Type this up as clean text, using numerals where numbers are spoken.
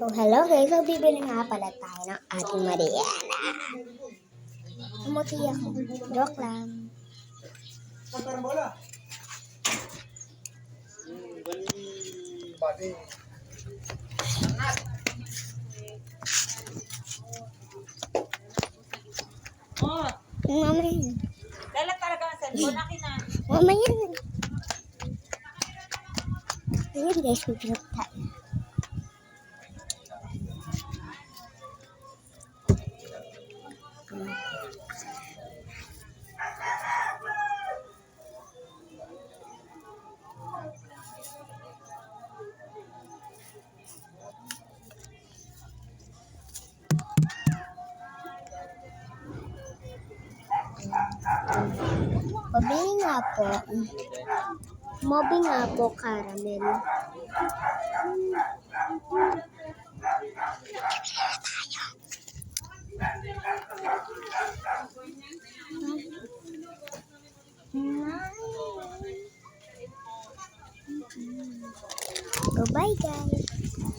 So, hello guys. So, bibili nga pala tayo ng ating Mariana. Umuti ako. Joke lang. Oh, Mama yan. dala talaga ang cellphone. Akin na. Mama yan. Ayan guys, mag-joke tayo. Mabili nga po. Mobi nga po, caramel. Bye guys.